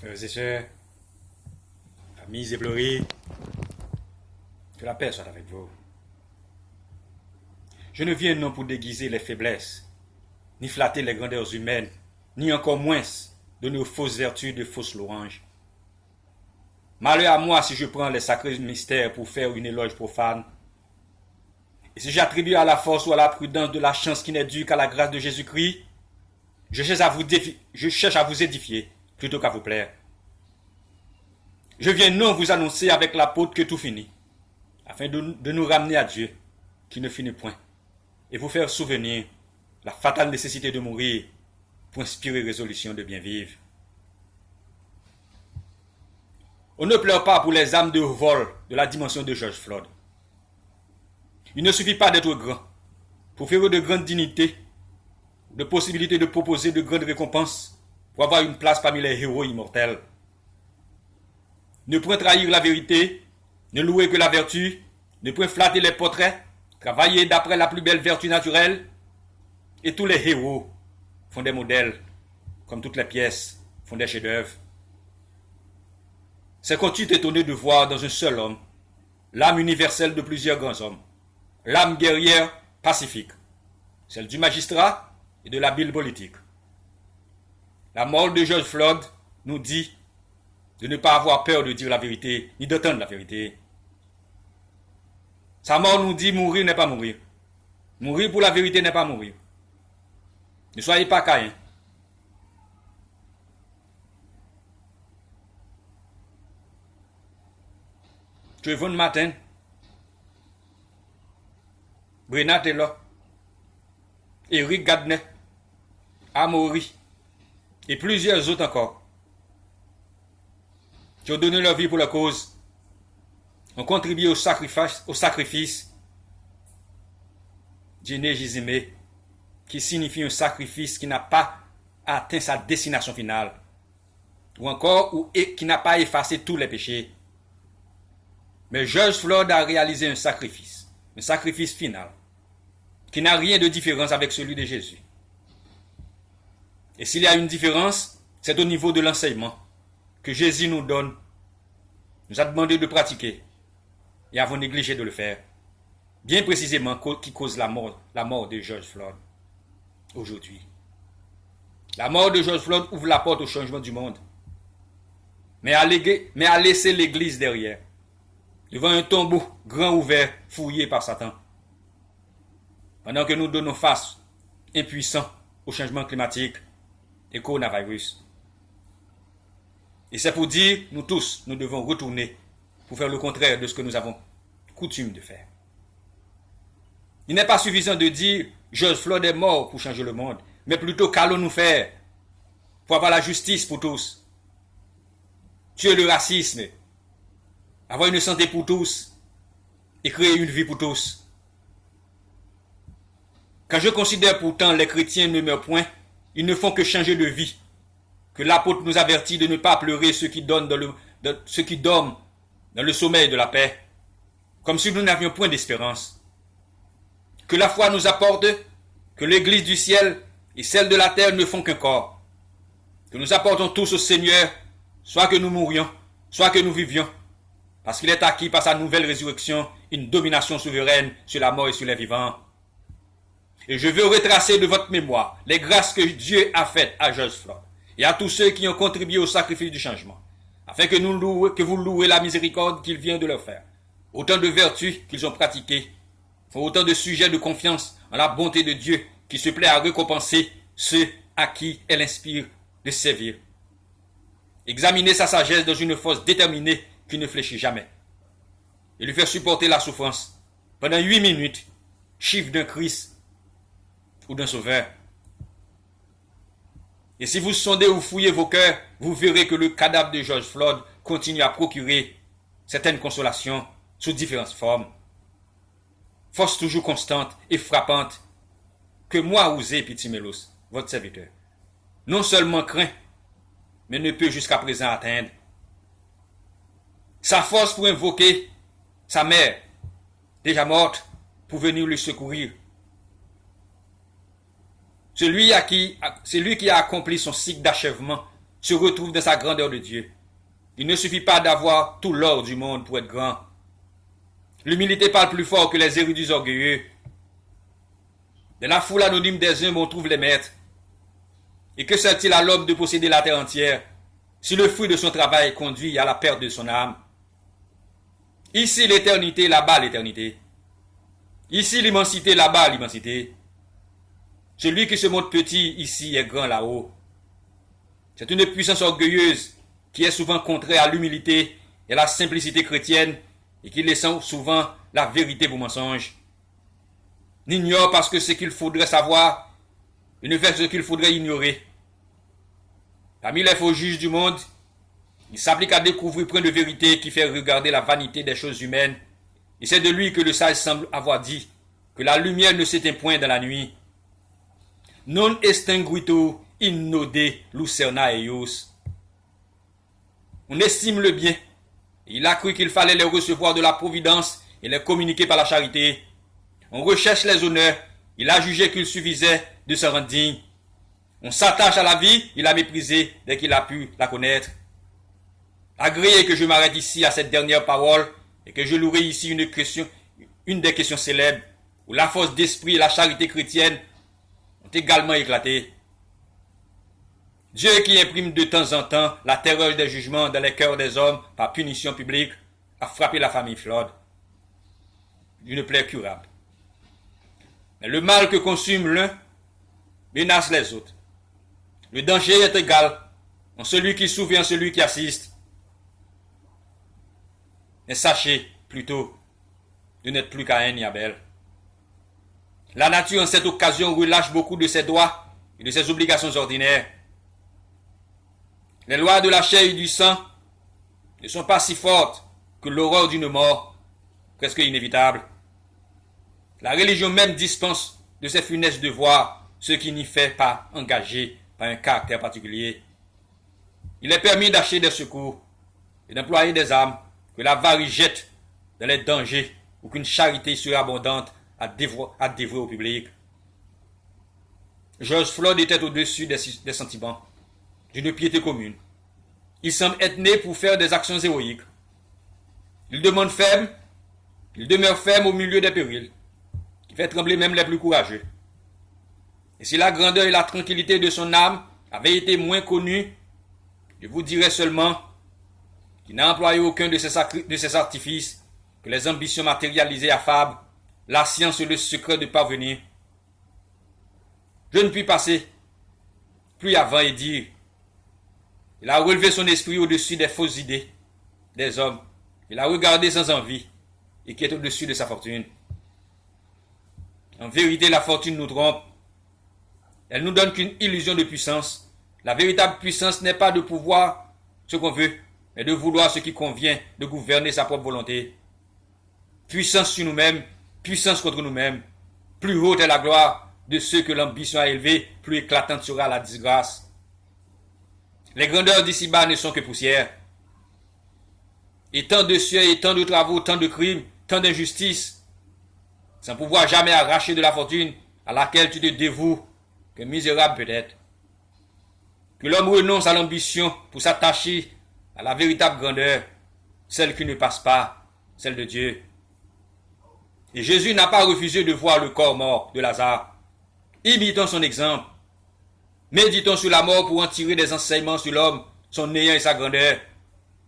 Frères et sœurs, familles éplorées, que la paix soit avec vous. Je ne viens non pour déguiser les faiblesses, ni flatter les grandeurs humaines, ni encore moins donner aux fausses vertus de fausses louanges. Malheur à moi si je prends les sacrés mystères pour faire une éloge profane. Et si j'attribue à la force ou à la prudence de la chance qui n'est due qu'à la grâce de Jésus-Christ, je cherche à vous édifier plutôt qu'à vous plaire. Je viens non vous annoncer avec l'apôtre que tout finit, afin de nous ramener à Dieu, qui ne finit point, et vous faire souvenir la fatale nécessité de mourir pour inspirer résolution de bien vivre. On ne pleure pas pour les âmes de vol de la dimension de George Floyd. Il ne suffit pas d'être grand pour faire de grandes dignités, de possibilités de proposer de grandes récompenses pour avoir une place parmi les héros immortels. Ne point trahir la vérité, ne louer que la vertu, ne point flatter les portraits, travailler d'après la plus belle vertu naturelle. Et tous les héros font des modèles, comme toutes les pièces font des chefs-d'œuvre. C'est quand tu t'étonnes de voir dans un seul homme l'âme universelle de plusieurs grands hommes, l'âme guerrière pacifique, celle du magistrat et de l'habile politique. La mort de George Floyd nous dit de ne pas avoir peur de dire la vérité, ni d'entendre la vérité. Sa mort nous dit mourir n'est pas mourir. Mourir pour la vérité n'est pas mourir. Ne soyez pas Caïn. Trayvon Martin, Breonna Taylor, Eric Gardner, Amaury et plusieurs autres encore qui ont donné leur vie pour la cause, ont contribué au sacrifice Djene Jizime, qui signifie un sacrifice qui n'a pas atteint sa destination finale, ou encore qui n'a pas effacé tous les péchés. Mais George Floyd a réalisé un sacrifice final, qui n'a rien de différence avec celui de Jésus. Et s'il y a une différence, c'est au niveau de l'enseignement que Jésus nous donne, nous a demandé de pratiquer, et avons négligé de le faire. Bien précisément, qui cause la mort de George Floyd aujourd'hui. La mort de George Floyd ouvre la porte au changement du monde, mais a laissé l'Église derrière, devant un tombeau grand ouvert, fouillé par Satan. Pendant que nous donnons face, impuissants, au changement climatique et au coronavirus. Et c'est pour dire, nous tous, nous devons retourner pour faire le contraire de ce que nous avons coutume de faire. Il n'est pas suffisant de dire, George Floyd est mort pour changer le monde, mais plutôt qu'allons-nous faire pour avoir la justice pour tous, tuer le racisme, avoir une santé pour tous et créer une vie pour tous. Quand je considère pourtant les chrétiens ne meurent point, ils ne font que changer de vie, que l'apôtre nous avertit de ne pas pleurer ceux qui dorment dans le sommeil de la paix, comme si nous n'avions point d'espérance. Que la foi nous apporte que l'Église du ciel et celle de la terre ne font qu'un corps, que nous apportons tous au Seigneur, soit que nous mourions, soit que nous vivions, parce qu'il est acquis par sa nouvelle résurrection une domination souveraine sur la mort et sur les vivants. Et je veux retracer de votre mémoire les grâces que Dieu a faites à George Floyd et à tous ceux qui ont contribué au sacrifice du changement, afin que vous louez la miséricorde qu'il vient de leur faire. Autant de vertus qu'ils ont pratiquées font autant de sujets de confiance en la bonté de Dieu qui se plaît à récompenser ceux à qui elle inspire de servir. Examinez sa sagesse dans une force déterminée qui ne fléchit jamais, et lui faire supporter la souffrance pendant 8 minutes, chiffre d'un Christ ou d'un sauveur. Et si vous sondez ou fouillez vos cœurs, vous verrez que le cadavre de George Floyd continue à procurer certaines consolations sous différentes formes. Force toujours constante et frappante que moi, Ouzé Pitimelos, votre serviteur, non seulement craint, mais ne peut jusqu'à présent atteindre. Sa force pour invoquer sa mère, déjà morte, pour venir lui secourir. Celui qui a accompli son cycle d'achèvement se retrouve dans sa grandeur de Dieu. Il ne suffit pas d'avoir tout l'or du monde pour être grand. L'humilité parle plus fort que les érudits orgueilleux. Dans la foule anonyme des humbles, on trouve les maîtres. Et que sert-il à l'homme de posséder la terre entière si le fruit de son travail conduit à la perte de son âme? Ici l'éternité, là-bas l'éternité. Ici l'immensité, là-bas l'immensité. Celui qui se montre petit ici est grand là-haut. C'est une puissance orgueilleuse qui est souvent contraire à l'humilité et à la simplicité chrétienne et qui laisse souvent la vérité pour mensonge. N'ignore parce que ce qu'il faudrait savoir, il ne fait ce qu'il faudrait ignorer. Parmi les faux juges du monde, il s'applique à découvrir point de vérité qui fait regarder la vanité des choses humaines. Et c'est de lui que le sage semble avoir dit que la lumière ne s'éteint point dans la nuit. Non extinguito in node lucerna eius. On estime le bien. Il a cru qu'il fallait les recevoir de la providence et les communiquer par la charité. On recherche les honneurs. Il a jugé qu'il suffisait de se rendre digne. On s'attache à la vie. Il a méprisé dès qu'il a pu la connaître. Agréez que je m'arrête ici à cette dernière parole et que je louerai ici une des questions célèbres où la force d'esprit et la charité chrétienne ont également éclaté. Dieu qui imprime de temps en temps la terreur des jugements dans les cœurs des hommes par punition publique a frappé la famille Flood d'une plaie curable. Mais le mal que consume l'un menace les autres. Le danger est égal en celui qui souffre et en celui qui assiste. Mais sachez plutôt de n'être plus Caïn et Abel. La nature en cette occasion relâche beaucoup de ses droits et de ses obligations ordinaires. Les lois de la chair et du sang ne sont pas si fortes que l'horreur d'une mort presque inévitable. La religion même dispense de ses funestes devoirs ceux qui n'y fait pas engager par un caractère particulier. Il est permis d'acheter des secours et d'employer des armes que la varie jette dans les dangers ou qu'une charité surabondante à dévouer au public. George Floyd était au-dessus des sentiments, d'une piété commune. Il semble être né pour faire des actions héroïques. Il demeure ferme au milieu des périls, qui fait trembler même les plus courageux. Et si la grandeur et la tranquillité de son âme avaient été moins connues, je vous dirais seulement qu'il n'a employé aucun de ces artifices que les ambitions matérialisées affablent, la science et le secret de parvenir. Je ne puis passer plus avant et dire: il a relevé son esprit au-dessus des fausses idées des hommes. Il a regardé sans envie et qui est au-dessus de sa fortune. En vérité, la fortune nous trompe. Elle nous donne qu'une illusion de puissance. La véritable puissance n'est pas de pouvoir ce qu'on veut, mais de vouloir ce qui convient, de gouverner sa propre volonté. Puissance sur nous-mêmes, puissance contre nous-mêmes. Plus haute est la gloire de ceux que l'ambition a élevés, plus éclatante sera la disgrâce. Les grandeurs d'ici-bas ne sont que poussière. Et tant de cieux, et tant de travaux, tant de crimes, tant d'injustices, sans pouvoir jamais arracher de la fortune à laquelle tu te dévoues, que misérable peut-être. Que l'homme renonce à l'ambition pour s'attacher à la véritable grandeur, celle qui ne passe pas, celle de Dieu. Et Jésus n'a pas refusé de voir le corps mort de Lazare. Imitons son exemple. Méditons sur la mort pour en tirer des enseignements sur l'homme, son néant et sa grandeur.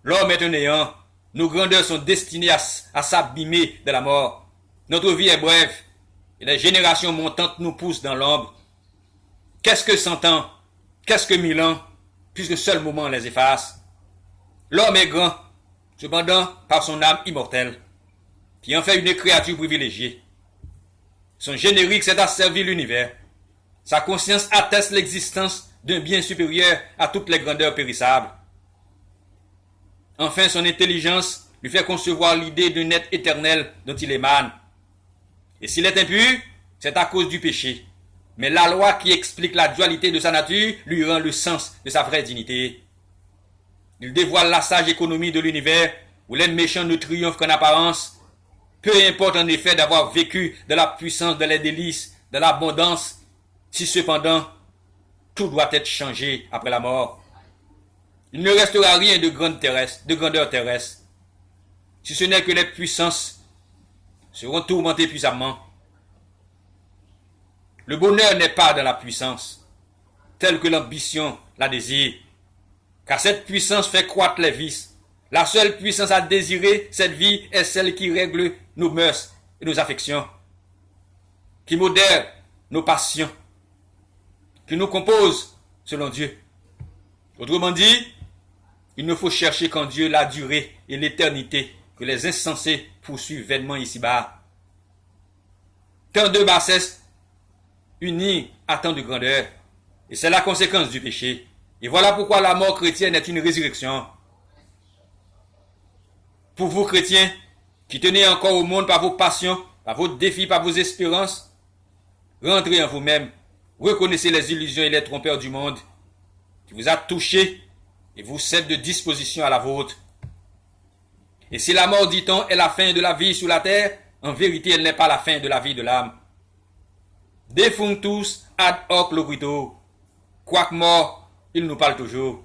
L'homme est un néant. Nos grandeurs sont destinées à s'abîmer de la mort. Notre vie est brève et les générations montantes nous poussent dans l'ombre. Qu'est-ce que 100 ans? Qu'est-ce que 1000 ans? Puisque seul moment les efface. L'homme est grand, cependant par son âme immortelle, qui en fait une créature privilégiée. Son générique s'est asservi l'univers. Sa conscience atteste l'existence d'un bien supérieur à toutes les grandeurs périssables. Enfin, son intelligence lui fait concevoir l'idée d'un être éternel dont il émane. Et s'il est impur, c'est à cause du péché. Mais la loi qui explique la dualité de sa nature lui rend le sens de sa vraie dignité. Il dévoile la sage économie de l'univers où les méchants ne triomphent qu'en apparence. Peu importe en effet d'avoir vécu de la puissance, de les délices, de l'abondance, si cependant tout doit être changé après la mort. Il ne restera rien de grandeur terrestre, si ce n'est que les puissances seront tourmentées puissamment. Le bonheur n'est pas dans la puissance, telle que l'ambition la désire, car cette puissance fait croître les vices. La seule puissance à désirer cette vie est celle qui règle nos mœurs et nos affections, qui modère nos passions, qui nous compose selon Dieu. Autrement dit, il ne faut chercher qu'en Dieu la durée et l'éternité que les insensés poursuivent vainement ici-bas. Tant de bassesse unis à tant de grandeur, et c'est la conséquence du péché. Et voilà pourquoi la mort chrétienne est une résurrection. Pour vous chrétiens, qui tenez encore au monde par vos passions, par vos défis, par vos espérances, rentrez en vous-même, reconnaissez les illusions et les trompeurs du monde qui vous a touché et vous cède de disposition à la vôtre. Et si la mort, dit-on, est la fin de la vie sur la terre, en vérité, elle n'est pas la fin de la vie de l'âme. Defunctus ad hoc loquitur. Quoique mort, il nous parle toujours.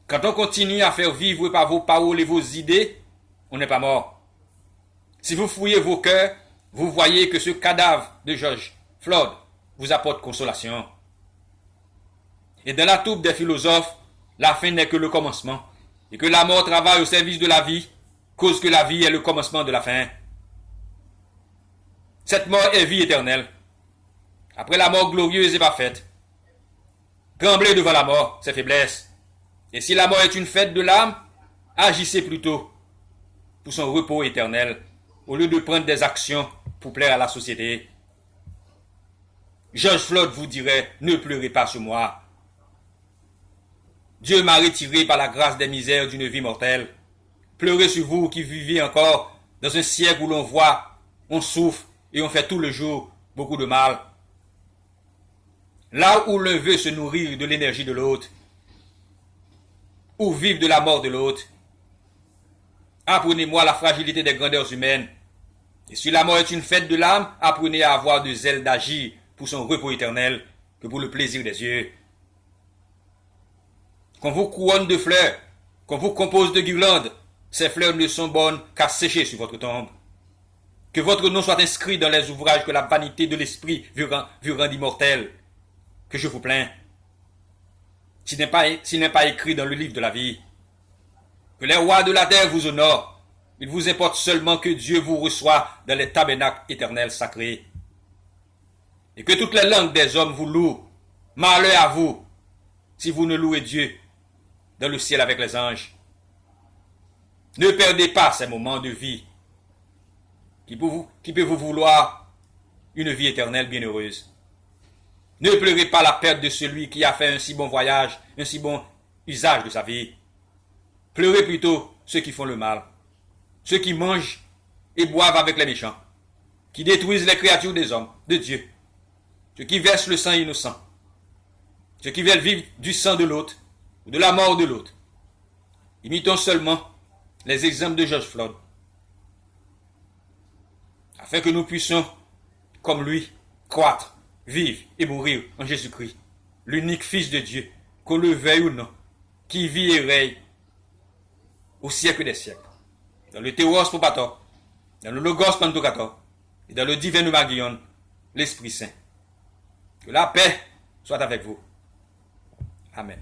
Quand on continue à faire vivre par vos paroles et vos idées, on n'est pas mort. Si vous fouillez vos cœurs, vous voyez que ce cadavre de George Floyd vous apporte consolation. Et dans la troupe des philosophes, la fin n'est que le commencement, et que la mort travaille au service de la vie, cause que la vie est le commencement de la fin. Cette mort est vie éternelle. Après la mort glorieuse et parfaite, tremblez devant la mort, c'est faiblesse. Et si la mort est une fête de l'âme, agissez plutôt pour son repos éternel, au lieu de prendre des actions pour plaire à la société. George Floyd vous dirait, ne pleurez pas sur moi. Dieu m'a retiré par la grâce des misères d'une vie mortelle. Pleurez sur vous qui vivez encore dans un siècle où l'on voit, on souffre et on fait tout le jour beaucoup de mal. Là où l'un veut se nourrir de l'énergie de l'autre, ou vivre de la mort de l'autre, apprenez-moi la fragilité des grandeurs humaines. Et si la mort est une fête de l'âme, apprenez à avoir de zèle d'agir pour son repos éternel que pour le plaisir des yeux. Qu'on vous couronne de fleurs, qu'on vous compose de guirlandes, ces fleurs ne sont bonnes qu'à sécher sur votre tombe. Que votre nom soit inscrit dans les ouvrages que la vanité de l'esprit veut rendre immortel. Que je vous plains. S'il n'est pas écrit dans le livre de la vie. Que les rois de la terre vous honorent. Il vous importe seulement que Dieu vous reçoive dans les tabernacles éternels sacrés. Et que toutes les langues des hommes vous louent. Malheur à vous, si vous ne louez Dieu dans le ciel avec les anges. Ne perdez pas ces moments de vie qui peut vous vouloir une vie éternelle bienheureuse. Ne pleurez pas la perte de celui qui a fait un si bon voyage, un si bon usage de sa vie. Pleurez plutôt ceux qui font le mal, ceux qui mangent et boivent avec les méchants, qui détruisent les créatures des hommes, de Dieu, ceux qui versent le sang innocent, ceux qui veulent vivre du sang de l'autre ou de la mort de l'autre. Imitons seulement les exemples de George Floyd, afin que nous puissions, comme lui, croître, vivre et mourir en Jésus-Christ, l'unique Fils de Dieu, qu'on le veuille ou non, qui vit et règne au siècle des siècles, dans le Théos Propator, dans le Logos Pantocrator, et dans le Divin Magion, l'Esprit Saint. Que la paix soit avec vous. Amen.